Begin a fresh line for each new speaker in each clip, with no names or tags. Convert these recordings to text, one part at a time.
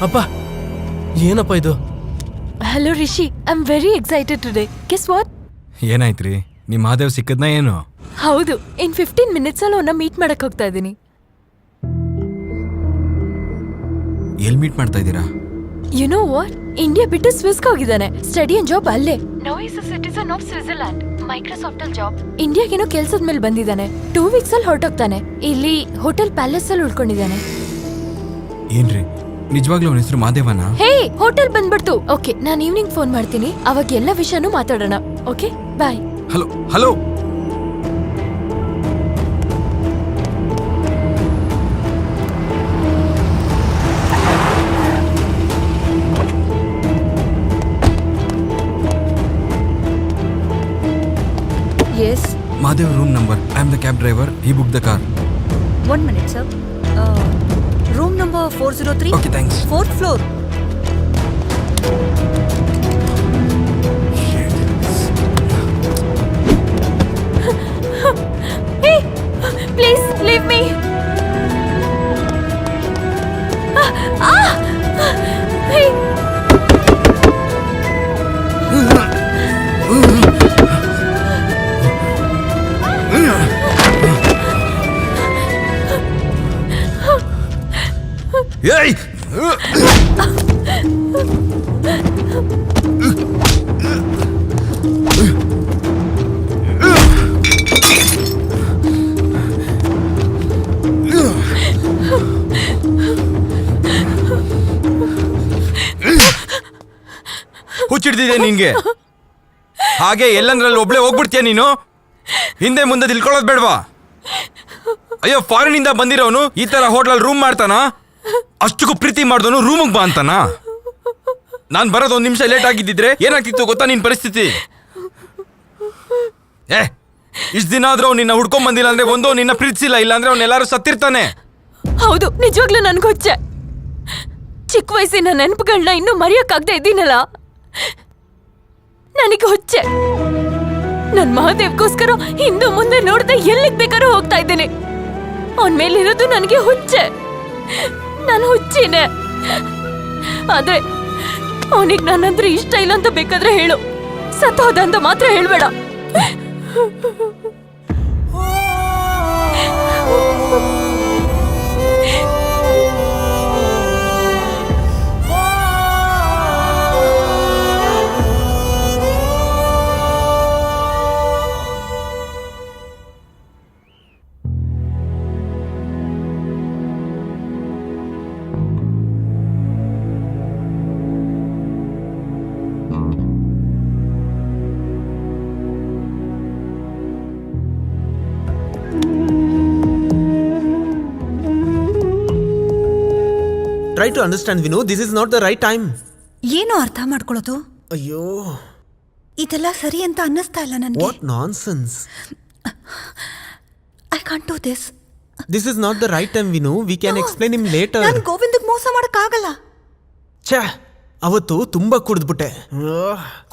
ಅಪ್ಪ ಏನಪ್ಪ ಇದು?
Hello Rishi, I am very excited today. Guess what?
ಏನಾಯ್ತ್ರಿ? ನಿಮ್ಮ ಮಹಾದೇವ್ ಸಿಕ್ಕದ್ನ ಏನು?
ಹೌದು, ಇನ್ 15 minutes ಅಲ್ಲಿ ಅವನ್ನ ಮೀಟ್ ಮಾಡಕ್ ಹೋಗ್ತಾ ಇದ್ದೀನಿ.
ಎಲ್ಲಿ ಮೀಟ್ ಮಾಡ್ತಾ ಇದ್ದೀರಾ?
You know what? ಇಂಡಿಯಾ ಬಿಟ್ಟು ಸ್ವಿಸ್ಗೆ ಹೋಗಿದ್ದಾನೆ. ಸ್ಟಡಿ ಅಂಡ್ ಜಾಬ್ ಅಲ್ಲೇ. Now is a citizen of Switzerland. Microsoft ಅಲ್ಲಿ ಜಾಬ್. ಇಂಡಿಯಾಗೇನೋ ಕೆಲ್ಸದ ಮೇಲೆ ಬಂದಿದ್ದಾನೆ. 2 weeks ಅಲ್ಲಿ ಹೊರಟೋಗ್ತಾನೆ. ಇಲ್ಲಿ ಹೋಟೆಲ್ ಪ್ಯಾಲೇಸ್ ಅಲ್ಲಿ ಉಳ್ಕೊಂಡಿದ್ದಾನೆ.
ಏನ್ರಿ ನಿಜವಾಗ್ಲೂ ಅವನ ಹೆಸರು ಮಹಾದೇವನ?
ಹೇ, ಹೋಟೆಲ್ ಬಂದ್ಬಿಡ್ತು. ಓಕೆ, ನಾನು ಈವ್ನಿಂಗ್ ಫೋನ್ ಮಾಡ್ತೀನಿ. ಅವಾಗ ಎಲ್ಲ ವಿಷಯನೂ ಮಾತಾಡೋಣ. Okay, bye.
Hello hello.
Yes.
Mahadev room number. I am the cab driver. He booked the car.
1 minute, sir. Room number 403.
Okay, thanks.
4th floor.
Hey, please leave me. Hey.
Hey! ಹುಚ್ಚಿಡ್ದಿದೆ ನಿನ್ಗೆ. ಹಾಗೆ ಎಲ್ಲಂದ್ರಲ್ಲಿ ಒಬ್ಳೆ ಹೋಗ್ಬಿಡ್ತೀಯ ನೀನು? ಹಿಂದೆ ಮುಂದೆ ತಿಳ್ಕೊಳ್ಳೋದು ಬೇಡವಾ? ಅಯ್ಯೋ, foreign ಇಂದ ಬಂದಿರೋನು ಈ ತರ ಹೋಟ್ಲಲ್ಲಿ ರೂಮ್ ಮಾಡ್ತಾನ? ಅಷ್ಟಕ್ಕೂ ಪ್ರೀತಿ ಮಾಡ್ದವನು ರೂಮಿಗೆ ಬಾ ಅಂತಾನ? ನಾನ್ ಬರೋದು 1 ನಿಮಿಷ ಲೇಟ್ ಆಗಿದ್ದಿದ್ರೆ ಏನಾಗ್ತಿತ್ತು ಗೊತ್ತಾ ನಿನ್ ಪರಿಸ್ಥಿತಿ? ಇಷ್ಟ ದಿನ ಆದ್ರೂ ನಿನ್ನ ಹುಡ್ಕೊಂಡ್ ಬಂದಿಲ್ಲ ಅಂದ್ರೆ ಒಂದು ನಿನ್ನ ಪ್ರೀತಿಸಿಲ್ಲ, ಇಲ್ಲ ಅಂದ್ರೆ ಅವ್ನೆಲ್ಲಾರು ಸತ್ತಿರ್ತಾನೆ.
ಹೌದು, ನಿಜವಾಗ್ಲೂ ನನ್ಗೊಚ್ಚೆ. ಚಿಕ್ಕ ವಯಸ್ಸಿನ ನೆನಪುಗಳನ್ನ ಇನ್ನೂ ಮರೆಯಕ್ಕಾಗದೆ ಇದ್ದೀನಲ್ಲ, ನನಗೆ ಹುಚ್ಚೆ. ನನ್ ಮಹಾದೇವ್ಗೋಸ್ಕರ ಹಿಂದೆ ಮುಂದೆ ನೋಡದೆ ಎಲ್ಲಿಗ್ ಬೇಕಾದ್ರೂ ಹೋಗ್ತಾ ಇದ್ದೇನೆ. ಅವನ್ ಮೇಲಿರೋದು ನನಗೆ ಹುಚ್ಚೆ. ನಾನು ಹುಚ್ಚಿನೇ. ಆದ್ರೆ ಅವನಿಗೆ ನನ್ನಂದ್ರೆ ಇಷ್ಟ ಇಲ್ಲ ಅಂತ ಬೇಕಾದ್ರೆ ಹೇಳು, ಸತ್ತೋದ ಅಂತ ಮಾತ್ರ ಹೇಳ್ಬೇಡ.
Try to understand, Vinu. This is not the right time.
ಏನು ಅರ್ಥ ಮಾಡ್ಕೊಳ್ಳೋದು?
ಅಯ್ಯೋ,
ಇದೆಲ್ಲ ಸರಿ ಅಂತ ಅನ್ನಿಸ್ತಾ ಇಲ್ಲ ನನಗೆ.
what nonsense.
I can't do this.
This is not the right time, Vinu. We can explain him later.
ನಾನು ಗೋವಿಂದಕ್ಕೆ ಮೋಸ ಮಾಡಕ್ಕಾಗಲ್ಲ.
ಛೇ, ಅವತ್ತು ತುಂಬಾ ಕುಡಿದ್ಬಿಟ್ಟೆ.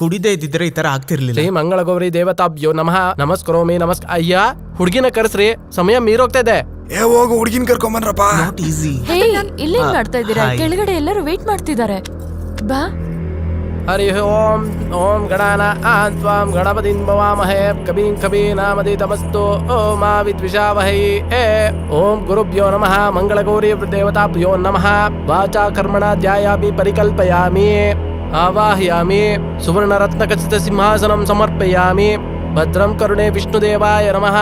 ಕುಡಿದೇ ಇದ್ದಿದ್ರೆ ಈ ತರ ಆಗ್ತಿರ್ಲಿಲ್ಲ.
ಶ್ರೀ ಮಂಗಳ ಗೌರಿ ದೇವತಾಭ್ಯೋ ನಮಃ. ನಮಸ್ಕರೋಮಿ. ಅಯ್ಯ, ಹುಡುಗಿನ ಕರೆಸ್ರಿ, ಸಮಯ ಮೀರೋಗ್ತಾ ಇದೆ.
ಹೋಗು, ಹುಡುಗಿನ ಕರ್ಕೊಂಬನ್ರಪ್ಪ.
Not easy.
ಹೇ, ಇಲ್ಲೇನ್ ಮಾಡ್ತಾ ಇದ್ದೀರಾ? ಕೆಳಗಡೆ ಎಲ್ಲರೂ ವೇಟ್ ಮಾಡ್ತಿದ್ದಾರೆ. ಬಾ.
ಹರಿ ಓಂ. ಓಂ ಗಣಾನ ಆನ್ತ್ವಾಂ ಗಣಪತಿಂ ಭವಾಮಹೇ ಕವಿಂ ಕವೀನಾಮದಿತಮಸ್ತು ಓಂ ವಿದ್ವಿಷಾವಹೈ. ಓಂ ಗುರುಭ್ಯೋ ನಮಃ. ಮಂಗಳಗೌರಿ ದೇವತಾಭ್ಯೋ ನಮಃ. ವಾಚಾ ಕರ್ಮಣ ಧ್ಯಾಯಾಮಿ ಪರಿಕಲ್ಪಯಾಮಿ. ಆವಾಹಯಾಮಿ. ಸುವರ್ಣರತ್ನಖಚಿತ ಸಿಂಹಾಸನಂ ಸಮರ್ಪಯಾಮಿ. ಭದ್ರಂ ಕರುಣೆ ವಿಷ್ಣುದೇವಾಯ ನಮಃ.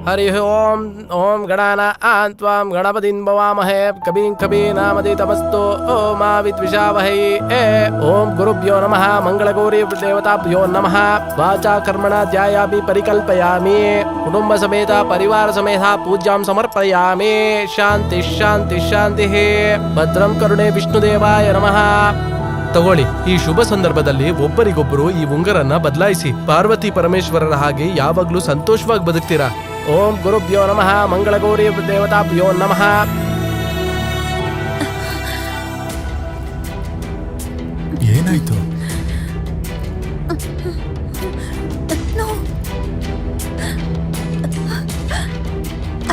ಹರಿ ಓಂ. ಓಂ ಗಣಾನ ಆನ್ತ್ವಾಂ ಗಣಪತಿಂ ಭವಾಮಹೇ ಕವಿಂ ಕವೀನಾಮದಿತಮಸ್ತು ಓಂ ವಿದ್ವಿಷಾವಹೈ. ಓಂ ಗುರುಭ್ಯೋ ನಮಃ. ಮಂಗಳಗೌರಿ ದೇವತಾಭ್ಯೋ ನಮಃ. ವಾಚಾ ಕರ್ಮಣ ಧ್ಯಾಯಾಮಿ ಪರಿಕಲ್ಪಯಾಮಿ. ಕುಟುಂಬ ಸಮೇತ ಪರಿವಾರ ಸಮೇತ ಪೂಜ್ಯಾಂ ಸಮರ್ಪಯಾಮಿ. ಶಾಂತಿ ಶಾಂತಿ ಶಾಂತಿ. ಭದ್ರಂ ಕರುಣೆ ವಿಷ್ಣುದೇವಾಯ ನಮಃ. ತಗೊಳ್ಳಿ, ಈ ಶುಭ ಸಂದರ್ಭದಲ್ಲಿ ಒಬ್ಬರಿಗೊಬ್ಬರು ಈ ಉಂಗರನ್ನ ಬದಲಾಯಿಸಿ ಪಾರ್ವತಿ ಪರಮೇಶ್ವರರ ಹಾಗೆ ಯಾವಾಗ್ಲೂ ಸಂತೋಷವಾಗಿ ಬದುಕ್ತೀರಾ. ಓಂ ಗುರುಭ್ಯೋ ನಮಃ. ಮಂಗಳಗೌರಿ ದೇವತಾಭ್ಯೋ ನಮಃ.
ಏನಾಯ್ತು?
No.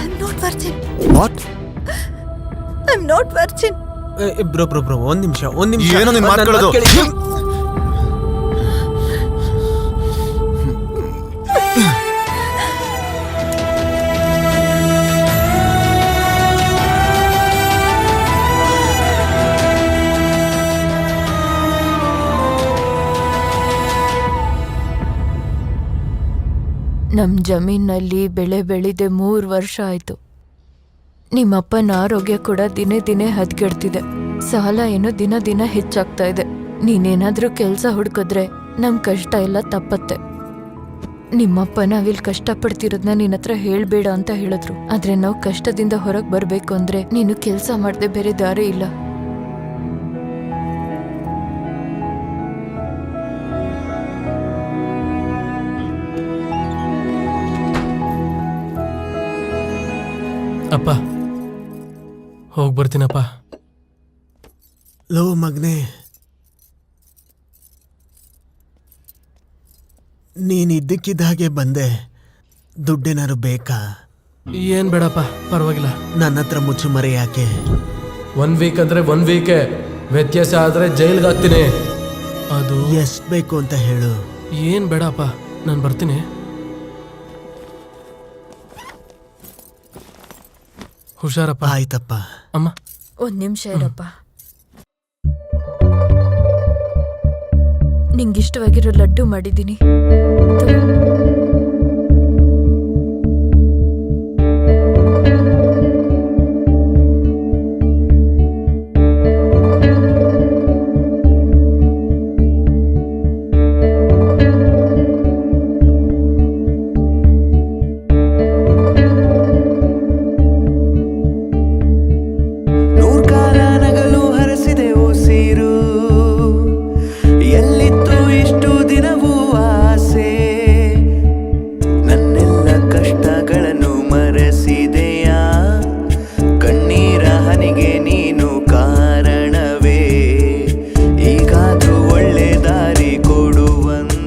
I'm not virgin.
What?
I'm not virgin.
Bro bro bro ಒಂದ್ ನಿಮಿಷ
ಏನೋ ನಿನ್ ಮಾತ್ ಕೇಳೋದು?
ನಮ್ ಜಮೀನಲ್ಲಿ ಬೆಳೆ ಬೆಳೆದೆ 3 ವರ್ಷ ಆಯ್ತು. ನಿಮ್ಮಪ್ಪನ ಆರೋಗ್ಯ ಕೂಡ ದಿನೇ ದಿನೇ ಹದ್ಗೆಡ್ತಿದೆ. ಸಾಲ ಏನೋ ದಿನ ದಿನ ಹೆಚ್ಚಾಗ್ತಾ ಇದೆ. ನೀನೇನಾದ್ರೂ ಕೆಲ್ಸ ಹುಡ್ಕಿದ್ರೆ ನಮ್ ಕಷ್ಟ ಎಲ್ಲ ತಪ್ಪತ್ತೆ. ನಿಮ್ಮಪ್ಪ ನಾವಿಲ್ ಕಷ್ಟಪಡ್ತಿರೋದ್ನ ನಿನ್ನ ಹತ್ರ ಹೇಳ್ಬೇಡ ಅಂತ ಹೇಳಿದ್ರು. ಆದ್ರೆ ನಾವು ಕಷ್ಟದಿಂದ ಹೊರಗ್ ಬರ್ಬೇಕು ಅಂದ್ರೆ ನೀನು ಕೆಲ್ಸ ಮಾಡ್ದೆ ಬೇರೆ ದಾರಿ ಇಲ್ಲ.
ಅಪ್ಪ ಹೋಗಿ ಬರ್ತೀನಪ್ಪ.
ಲೋ ಮಗ್ನೆ, ನೀನ್ ಇದ್ದಕ್ಕಿದ್ದ ಹಾಗೆ ಬಂದೆ. ದುಡ್ಡೇನಾರು ಬೇಕಾ?
ಏನ್ ಬೇಡಪ್ಪ, ಪರವಾಗಿಲ್ಲ.
ನನ್ನ ಹತ್ರ ಮುಚ್ಚುಮರೆ ಯಾಕೆ?
1 ವೀಕ್ ಅಂದ್ರೆ 1 ವೀಕೆ. ವ್ಯತ್ಯಾಸ ಆದ್ರೆ ಜೈಲ್ಗೆ ಹಾಕ್ತೀನಿ. ಅದು
ಎಷ್ಟ್ ಬೇಕು ಅಂತ ಹೇಳು.
ಏನ್ ಬೇಡಪ್ಪ, ನಾನು ಬರ್ತೀನಿ. ಹುಷಾರಪ್ಪ.
ಆಯ್ತಪ್ಪ.
ಅಮ್ಮ
1 ನಿಮಿಷ ಇರಪ್ಪ. ನಿಂಗಿಷ್ಟವಾಗಿರೋ ಲಡ್ಡು ಮಾಡಿದ್ದೀನಿ.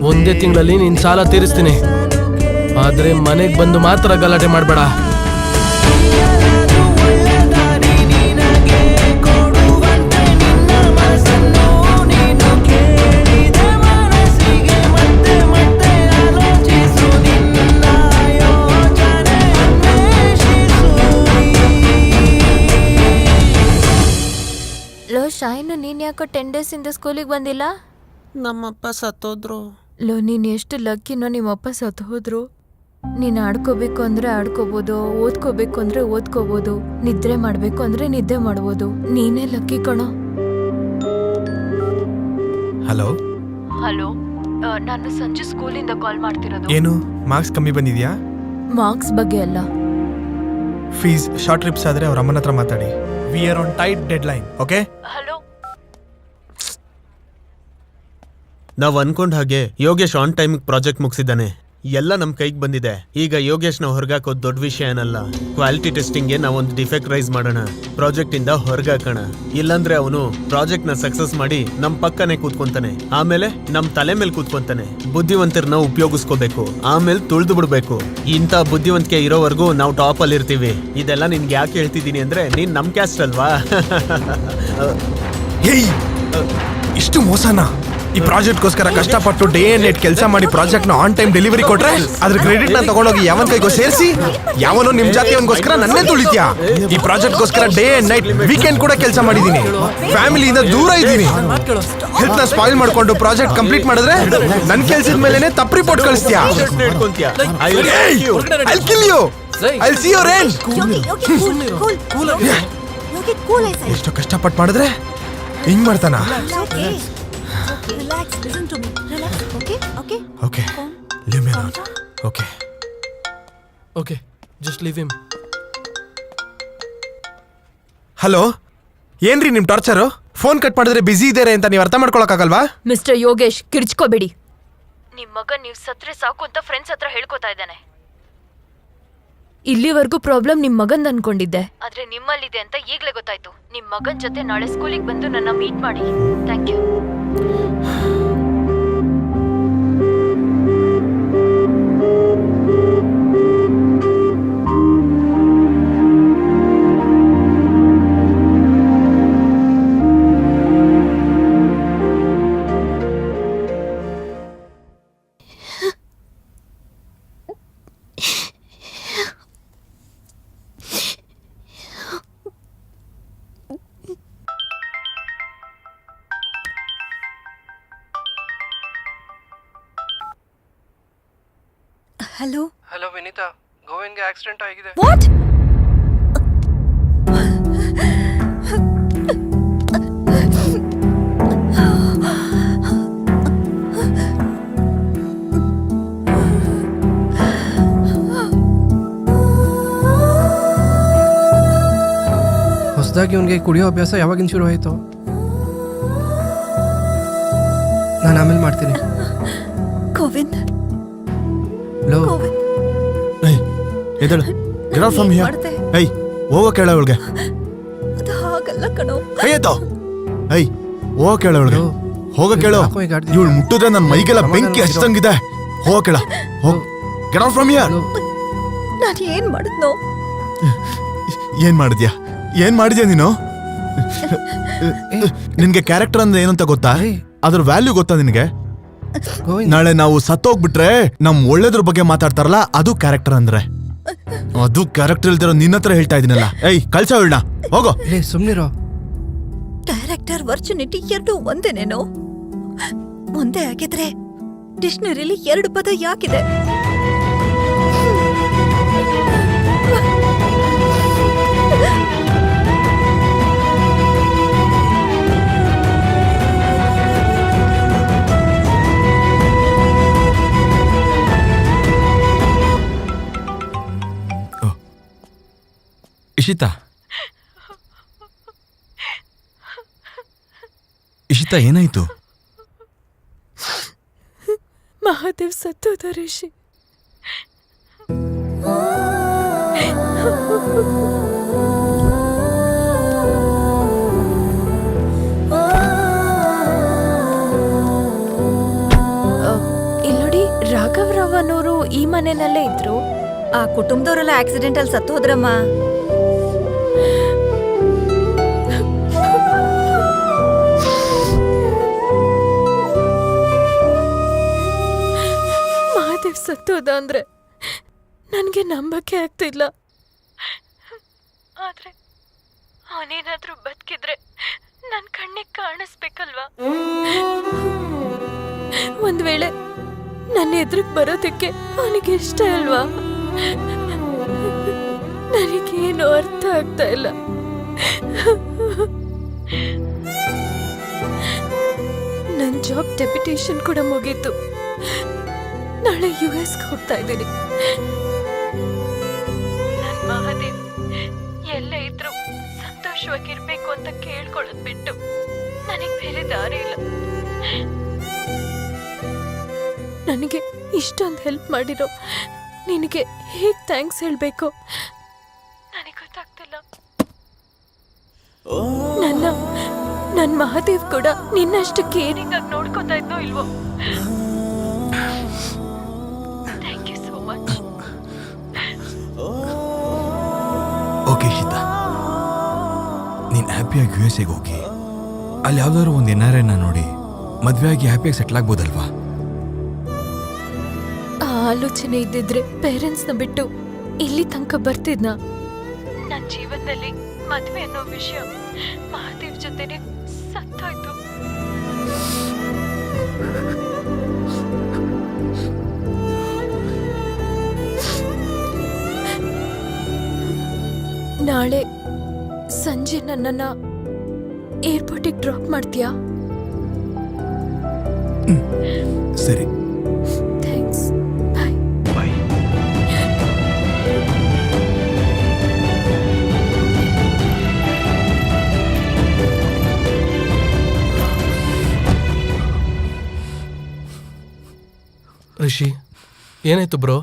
ಒಂದೇ ತಿಂಗಳಲ್ಲಿ ನಿನ್ ಸಾಲ ತೀರಿಸ್ತೀನಿ. ಆದ್ರೆ ಮನೆಗೆ ಬಂದು ಮಾತ್ರ ಗಲಾಟೆ ಮಾಡಬೇಡ.
ಲೋ ಶೈನು, ನೀನ್ ಯಾಕೋ 10 ಡೇಸ್ ಇಂದ ಸ್ಕೂಲಿಗೆ ಬಂದಿಲ್ಲ?
ನಮ್ಮಪ್ಪ ಸತ್ತೋದ್ರು.
ಲೋ, ನೀನ್ ಎಷ್ಟು ಲಕ್ಕಿನೋ ನಿಮ್ಮಪ್ಪ ಸತ್ತು ಹೋದ್ರು. ನೀನ್ ಆಡ್ಕೋಬೇಕು ಅಂದ್ರೆ ಆಡ್ಕೋಬಹುದು, ಓದ್ಕೋಬೇಕು ಅಂದ್ರೆ ಓದ್ಕೋಬಹುದು, ನಿದ್ರೆ ಮಾಡ್ಬೇಕು ಅಂದ್ರೆ ನಿದ್ದೆ ಮಾಡ್ಬೋದು. ನೀನೇ ಲಕ್ಕಿ ಕಣೋ.
ಹಲೋ
ಹಲೋ, ನಾನು ಸಂಜೆ ಸ್ಕೂಲಿಂದ ಕಾಲ್ ಮಾಡ್ತಿರೋದು.
ಏನು ಮಾರ್ಕ್ಸ್ ಕಮ್ಮಿ ಬಂದಿದ್ಯಾ?
ಮಾರ್ಕ್ಸ್ ಬಗ್ಗೆ ಅಲ್ಲ.
ಫೀಸ್ ಶಾರ್ಟ್ ಟ್ರಿಪ್ಸ್ ಆದ್ರೆ ಅವ್ರ ಅಮ್ಮನ ಹತ್ರ ಮಾತಾಡಿ. We are on tight dead line. Okay?
Hello,
ನಾವ್ ಅನ್ಕೊಂಡ್ ಹಾಗೆ ಯೋಗೇಶ್ ಆನ್ ಟೈಮ್ ಪ್ರಾಜೆಕ್ಟ್ ಮುಗಿಸಿದ್ದಾನೆ. ಎಲ್ಲ ನಮ್ ಕೈಗೆ ಬಂದಿದೆ. ಈಗ ಯೋಗೇಶ್ನ ಹೊರಗಾಕೋದ್ ದೊಡ್ಡ ವಿಷಯ ಏನಲ್ಲ. ಕ್ವಾಲಿಟಿ ಟೆಸ್ಟಿಂಗ್ಗೆ ನಾವೊಂದು ಡಿಫೆಕ್ಟ್ ರೈಸ್ ಮಾಡೋಣ, ಪ್ರಾಜೆಕ್ಟ್ ಇಂದ ಹೊರಗಾಕೋಣ. ಇಲ್ಲಾಂದ್ರೆ ಅವನು ಪ್ರಾಜೆಕ್ಟ್ ನ ಸಕ್ಸಸ್ ಮಾಡಿ ನಮ್ ಪಕ್ಕನೆ ಕೂತ್ಕೊಂತಾನೆ, ಆಮೇಲೆ ನಮ್ ತಲೆ ಮೇಲೆ ಕೂತ್ಕೊಂತಾನೆ. ಬುದ್ಧಿವಂತರನ್ನ ಉಪಯೋಗಿಸ್ಕೋಬೇಕು, ಆಮೇಲೆ ತುಳಿದು ಬಿಡ್ಬೇಕು. ಇಂಥ ಬುದ್ಧಿವಂತಿಕೆ ಇರೋವರೆಗೂ ನಾವು ಟಾಪ್ ಅಲ್ಲಿ ಇರ್ತೀವಿ. ಇದೆಲ್ಲ ನಿನ್ಗೆ ಯಾಕೆ ಹೇಳ್ತಿದ್ದೀನಿ ಅಂದ್ರೆ ನೀನ್ ನಮ್ ಕ್ಯಾಸ್ಟ್ ಅಲ್ವಾ?
ಹೇಯ್, ಇಷ್ಟು ಮೋಸನಾ? ಈ ಪ್ರಾಜೆಕ್ಟ್ಗೋಸ್ಕರ ಕಷ್ಟಪಟ್ಟು ಡೇ ಅಂಡ್ ನೈಟ್ ಕೆಲಸ ಮಾಡಿ ಪ್ರಾಜೆಕ್ಟ್ ನ ಆನ್ ಟೈಮ್ ಡೆಲಿವರಿ ಕೊಟ್ರೆ ಅದ್ರ ಕ್ರೆಡಿಟ್ ನ ತಗೊಂಡೋಗಿ ಯಾವನ್ ಕೈಗೋ ಸೇರಿಸಿ ಯಾವನೋ ನಿಮ್ ಜಾತಿಯವನ್ಗೋಸ್ಕರ ನನ್ನೇ ತುಳಿತ್ಯಾ? ಈ ಪ್ರಾಜೆಕ್ಟ್ಗೋಸ್ಕರ ಡೇ ಅಂಡ್ ನೈಟ್ ವೀಕೆಂಡ್ ಕೂಡ ಕೆಲಸ ಮಾಡಿದೀನಿ. ಫ್ಯಾಮಿಲಿಯಿಂದ ದೂರ ಇದ್ದೀನಿ. ಹೆಲ್ತ್ ನ ಸ್ಪಾಯಿಲ್ ಮಾಡ್ಕೊಂಡು ಪ್ರಾಜೆಕ್ಟ್ ಕಂಪ್ಲೀಟ್ ಮಾಡಿದ್ರೆ ನನ್ ಕೆಲ್ಸದ ಮೇಲೆನೆ ತಪ್ಪು report ಕಳಿಸ್ತೀಯಾ? I'll kill you. I'll see your end. ಎಷ್ಟು ಕಷ್ಟಪಟ್ಟು ಮಾಡಿದ್ರೆ ಹಿಂಗ್ ಮಾಡ್ತಾನ?
Relax, listen to me. Relax, okay? Okay?
Okay. Leave me alone. Okay.
Okay, just leave him.
Hello, ಏನ್ರಿ ನಿಮ್ ಟಾರ್ಚರು? ಫೋನ್ ಕಟ್ ಮಾಡಿದ್ರೆ ಬಿಸಿ ಇದ್ದಾರೆ ಅಂತ ನೀವು ಅರ್ಥ ಮಾಡ್ಕೊಳಕ್ಕಾಗಲ್ವಾ?
ಮಿಸ್ಟರ್ ಯೋಗೇಶ್, ಕಿರ್ಚ್ಕೋಬೇಡಿ. ನಿಮ್ ಮಗ ನೀವ್ ಸತ್ರೆ ಸಾಕು ಅಂತ ಫ್ರೆಂಡ್ಸ್ ಹತ್ರ ಹೇಳ್ಕೊತಾ ಇದ್ದಾನೆ. ಇಲ್ಲಿವರೆಗೂ ಪ್ರಾಬ್ಲಮ್ ನಿಮ್ ಮಗಂದ್ ಅನ್ಕೊಂಡಿದ್ದೆ, ಆದ್ರೆ ನಿಮ್ಮಲ್ಲಿದೆ ಅಂತ ಈಗ್ಲೇ ಗೊತ್ತಾಯ್ತು. ನಿಮ್ ಮಗನ್ ಜೊತೆ ನಾಳೆ ಸ್ಕೂಲಿಗೆ ಬಂದು ನನ್ನ ಮೀಟ್ ಮಾಡಿ. Thank you.
Hello
hello Vineeta, ಗೋವಿಂದ್ಗೆ ಆಕ್ಸಿಡೆಂಟ್ ಆಗಿದೆ.
ವಾಟ್?
ಹೊಸದಾಗಿ ಅವನಿಗೆ ಕುಡಿಯೋ ಅಭ್ಯಾಸ ಯಾವಾಗಿನ ಶುರು ಆಯಿತು? ನಾನು ಆಮೇಲೆ ಮಾಡ್ತೀನಿ.
ಗೋವಿಂದ್,
ಲೋ,
ಗೋವಿಂದ್,
ಏಯ್ ಎದಳು, ಗೆಟ್ ಔಟ್ ಫ್ರಮ್ ಹಿಯರ್.
ಮಾಡ್ದೆ?
ಏಯ್ ಹೋಗೋ ಕೇಳ ಅವಳಿಗೆ.
ಅದು ಹಾಗಲ್ಲ ಕಣೋ.
ಏಯ್ತೋ, ಏಯ್ ಹೋಗೋ ಕೇಳ ಅವಳಿಗೆ. ಹೋಗ ಕೇಳು.
ಯಾಕೋ ಈಗ ಆಡ್ತಿದ್ಯಾ?
ಇವಳು ಮುಟ್ಟಿದ್ರೆ ನನ್ನ ಮೈಗೆಲ್ಲ ಬೆಂಕಿ ಹಚ್ಚಂಗಿದೆ. ಹೋಗ ಕೇಳ, ಹೋಗ್. Get out from here.
Low,
ನಾನು ಏನ್ ಮಾಡಿದ್ನೋ?
ಏನ್ ಮಾಡಿದ್ಯಾ? ಏನ್ ಮಾಡಿದ್ಯಾ ನೀನು? ನಿನ್ಗೆ ಕ್ಯಾರೆಕ್ಟರ್ ಅಂದ್ರೆ ಏನಂತ ಗೊತ್ತಾ?
ಏಯ್.
ಅದ್ರ ವ್ಯಾಲ್ಯೂ ಗೊತ್ತಾ ನಿನ್ಗೆ?
ಗೋವಿಂದ್,
ನಾಳೆ ನಾವು ಸತ್ತೋಗ್ಬಿಟ್ರೆ ನಮ್ ಒಳ್ಳೇದ್ರ ಬಗ್ಗೆ ಮಾತಾಡ್ತಾರಲ್ಲ, ಅದು ಕ್ಯಾರೆಕ್ಟರ್ ಅಂದ್ರೆ. ಅದು ಕ್ಯಾರೆಕ್ಟರ್ ಇಲ್ದಿರೋ ನಿನ್ನ ಹತ್ರ ಹೇಳ್ತಾ ಇದೀನಲ್ಲ. ಏಯ್ ಕಳ್ಸ ಅವಳನ್ನ, ಹೋಗೋ.
ಲೇ ಸುಮ್ನಿರೋ.
ಕ್ಯಾರೆಕ್ಟರ್ ವರ್ಚುನಿಟಿ ಎರಡು ಒಂದೇನೇನೋ? ಒಂದೇ ಆಗಿದ್ರೆ ಡಿಕ್ಷನರಿಲಿ 2 ಪದ ಯಾಕಿದೆ?
ಇಶಿತಾ, ಇಶಿತಾ ಏನಾಯ್ತು?
ಮಹಾದೇವ್ ಸತ್ತೋದ ಋಷಿ. ಇಲ್ಲೋಡಿ, ರಾಘವರಾವ್ ಅನ್ನೋರು ಈ ಮನೆಯಲ್ಲೇ ಇದ್ರು.
ಆ ಕುಟುಂಬದವರೆಲ್ಲ ಆಕ್ಸಿಡೆಂಟ್ ಅಲ್ಲಿ ಸತ್ತು ಹೋದ್ರಮ್ಮ.
ಮಹಾದೇವ್ ಸತ್ತೋದ ಅಂದ್ರೆ ನನ್ಗೆ ನಂಬಕ್ಕೆ ಆಗ್ತಿಲ್ಲ. ಆದ್ರೆ ಅವನೇನಾದ್ರೂ ಬದುಕಿದ್ರೆ ನನ್ ಕಣ್ಣಿಗೆ ಕಾಣಿಸ್ಬೇಕಲ್ವಾ? ಒಂದ್ ವೇಳೆ ನನ್ನ ಎದುರಿಗೆ ಬರೋದಕ್ಕೆ ಅವನಿಗೆ ಇಷ್ಟ ಅಲ್ವಾ? ನನಗೇನು ಅರ್ಥ ಆಗ್ತಾ ಇಲ್ಲ. ನನ್ ಜಾಬ್ ಡೆಪ್ಯುಟೇಷನ್ ಕೂಡ ಮುಗೀತು. ನಾಳೆ US ಹೋಗ್ತಾ ಇದ್ದೀನಿ. ನನ್ ಮಹಾದೇವ್ ಎಲ್ಲೇ ಇದ್ರು ಸಂತೋಷವಾಗಿರ್ಬೇಕು ಅಂತ ಕೇಳ್ಕೊಳ್ಳೋದ್ ಬಿಟ್ಟು ನನಗ್ ಬೇರೆ ದಾರಿ ಇಲ್ಲ. ನನಗೆ ಇಷ್ಟೊಂದು ಹೆಲ್ಪ್ ಮಾಡಿರೋ ನಿನಗೆ ಹೇಗ್ ಥ್ಯಾಂಕ್ಸ್ ಹೇಳ್ಬೇಕು ನನಗೆ ಗೊತ್ತಾಗ್ತಿಲ್ಲ. ನನ್ನ ಮಹಾದೇವ್ ಕೂಡ ನಿನ್ನಷ್ಟು ಕೇರಿಂಗ್ ಆಗಿ ನೋಡ್ಕೋತಾ ಇದ್ನೋ ಇಲ್ವೋ? Thank you so much.
Okay Sheeta, ನೀನ್ ಹ್ಯಾಪಿಯಾಗಿ USA ಹೋಗಿ ಅಲ್ಲಿ ಯಾವ್ದಾದ್ರು ಒಂದು NRI ನೋಡಿ ಮದ್ವೆ ಆಗಿ ಹ್ಯಾಪಿಯಾಗಿ ಸೆಟ್ಲ್ ಆಗ್ಬೋದಲ್ವಾ?
ಆ ಆಲೋಚನೆ ಇದ್ದಿದ್ರೆ ಪೇರೆಂಟ್ಸ್ನ ಬಿಟ್ಟು ಇಲ್ಲಿ ತನಕ ಬರ್ತಿದ್ನ. ನನ್ನ ಜೀವನದಲ್ಲಿ ಮದುವೆ ಅನ್ನೋ ವಿಷಯ ಮಹಾದೇವ್ ಜೊತೆನೆ ಸತ್ತೋಯ್ತು. ನಾಳೆ ಸಂಜೆ ನನ್ನನ್ನ ಏರ್ಪೋರ್ಟಿಗೆ ಡ್ರಾಪ್ ಮಾಡ್ತೀಯಾ?
ಸರಿ.
ಥ್ಯಾಂಕ್ಸ್. ಬಾಯ್.
ಋಷಿ, ಏನಾಯ್ತು ಬ್ರೋ?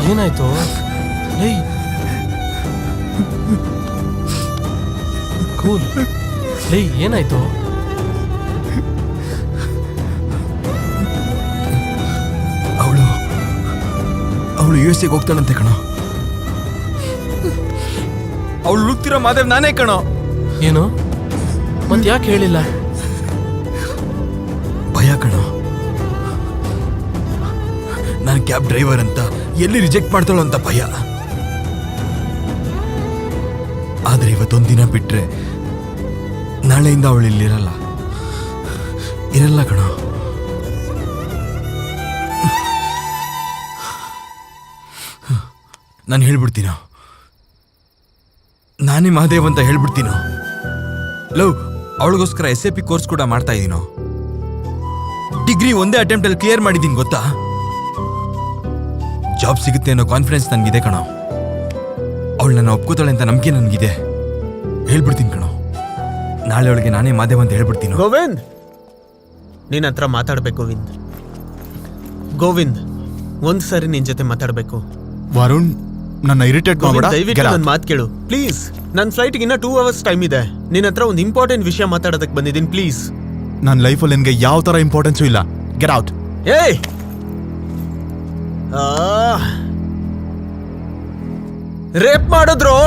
ಏನಾಯ್ತು? ಏಯ್ ಕೂಲ್. ಏಯ್ ಏನಾಯ್ತು?
ಅವಳು USA ಹೋಗ್ತಾಳಂತೆ ಕಣೋ. ಅವಳು ಹುಡುಕ್ತಿರೋ ಮಾದೇವ್ ನಾನೇ ಕಣೋ.
ಏನು? ಮತ್ತೆ ಯಾಕೆ ಹೇಳಿಲ್ಲ?
ಭಯ ಕಣೋ. ನಾನು ಕ್ಯಾಬ್ ಡ್ರೈವರ್ ಅಂತ ಎಲ್ಲಿ ರಿಜೆಕ್ಟ್ ಮಾಡ್ತಾಳೋ ಅಂತ ಭಯ. ಆದ್ರೆ ಇವತ್ತೊಂದಿನ ಬಿಟ್ರೆ ನಾಳೆಯಿಂದ ಅವಳು ಇಲ್ಲಿರಲ್ಲ ಕಣೋ. ನಾನು ಹೇಳ್ಬಿಡ್ತೀನೋ, ನಾನೇ ಮಹಾದೇವ್ ಅಂತ ಹೇಳ್ಬಿಡ್ತೀನೋ. ಲವ್, ಅವಳಿಗೋಸ್ಕರ SAP ಕೋರ್ಸ್ ಕೂಡ ಮಾಡ್ತಾ ಇದ್ದೀನೋ. ಡಿಗ್ರಿ ಒಂದೇ ಅಟೆಂಪ್ಟ್ ಅಲ್ಲಿ ಕ್ಲಿಯರ್ ಮಾಡಿದ್ದೀನಿ ಗೊತ್ತಾ. ಜಾಬ್ ಸಿಗುತ್ತೆ ಅನ್ನೋ ಕಾನ್ಫಿಡೆನ್ಸ್ ನನಗಿದೆ ಕಣೋ. ಅವಳು ನನ್ನ ಒಪ್ಕೋತಾಳೆ ಅಂತ ನಂಬಿಕೆ ನನಗಿದೆ. ಹೇಳ್ಬಿಡ್ತೀನಿ ಕಣೋ, ನಾಳೆ ಒಳಗೆ ನಾನೇ ಮಾದೇವ್ ಅಂತ ಹೇಳ್ಬಿಡ್ತೀನಿ.
ಗೋವಿಂದ್, ನಿನ್ನ ಹತ್ರ ಮಾತಾಡ್ಬೇಕು. ಗೋವಿಂದ್, ಒಂದ್ ಸಾರಿ ನಿನ್ ಜೊತೆ ಮಾತಾಡ್ಬೇಕು.
ವರುಣ್, ನನ್ನ ಇರಿಟೇಟ್ ಮಾಡಬೇಡ.
ದಯವಿಟ್ಟು ನನ್ನ ಮಾತು ಕೇಳು ಪ್ಲೀಸ್. ನನ್ನ ಫ್ಲೈಟ್ಗೆ ಇನ್ನ 2 hours ಟೈಮ್ ಇದೆ. ನಿನ್ನ ಹತ್ರ ಒಂದು ಇಂಪಾರ್ಟೆಂಟ್ ವಿಷಯ ಮಾತಾಡೋದಕ್ಕೆ ಬಂದಿದ್ದೀನಿ, ಪ್ಲೀಸ್.
ನನ್ನ ಲೈಫಲ್ಲಿ ನಿನ್ಗೆ ಯಾವ ತರ ಇಂಪಾರ್ಟೆನ್ಸು ಇಲ್ಲ. Get out.
ಏಯ್, ರೇಪ್ ಮಾಡಿದ್ರು.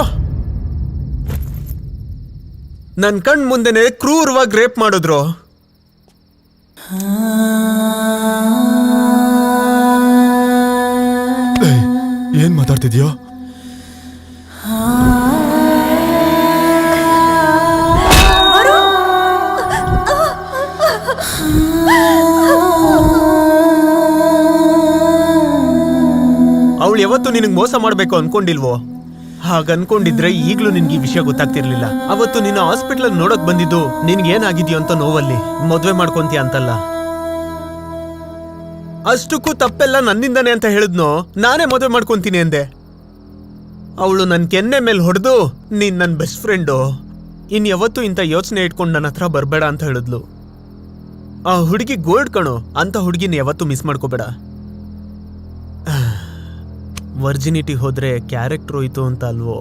ನನ್ ಕಣ್ ಮುಂದೆನೆ ಕ್ರೂರವಾಗಿ ರೇಪ್ ಮಾಡಿದ್ರು.
ಏನ್ ಮಾತಾಡ್ತಿದ್ಯೋ?
ಅವಳು ಯಾವತ್ತು ನಿನಗೆ ಮೋಸ ಮಾಡ್ಬೇಕು ಅನ್ಕೊಂಡಿಲ್ವೋ? ಹಾಗ ಅನ್ಕೊಂಡಿದ್ರೆ ಈಗ್ಲೂ ನಿನ್ಗೆ ಈ ವಿಷಯ ಗೊತ್ತಾಗ್ತಿರ್ಲಿಲ್ಲ. ಅವತ್ತು ನಿನ್ನ ಹಾಸ್ಪಿಟಲ್ ನೋಡಕ್ ಬಂದಿದ್ದು ನಿನ್ಗೆ ಏನಾಗಿದ್ಯೋ ಅಂತ ನೋವಲ್ಲಿ. ಮದ್ವೆ ಮಾಡ್ಕೊಂತೀಯ ಅಂತಲ್ಲ. ಅಷ್ಟಕ್ಕೂ ತಪ್ಪೆಲ್ಲ ನನ್ನಿಂದಾನೆ ಅಂತ ಹೇಳಿದ್ನೋ, ನಾನೇ ಮದುವೆ ಮಾಡ್ಕೊಂತೀನಿ ಅಂದೆ. ಅವಳು ನನ್ ಕೆನ್ನೆ ಮೇಲೆ ಹೊಡೆದು, ನೀನ್ ನನ್ನ ಬೆಸ್ಟ್ ಫ್ರೆಂಡು, ಇನ್ ಯಾವತ್ತೂ ಇಂಥ ಯೋಚನೆ ಇಟ್ಕೊಂಡು ನನ್ನ ಹತ್ರ ಬರಬೇಡ ಅಂತ ಹೇಳಿದ್ಲು. ಆ ಹುಡುಗಿ ಗೋಲ್ಡ್ ಕಣೋ, ಅಂತ ಹುಡುಗಿನ ಯಾವತ್ತೂ ಮಿಸ್ ಮಾಡ್ಕೋಬೇಡ. ವರ್ಜಿನಿಟಿ ಹೋದ್ರೆ ಕ್ಯಾರೆಕ್ಟರ್ ಹೋಯ್ತು ಅಂತ ಅಲ್ವೋ?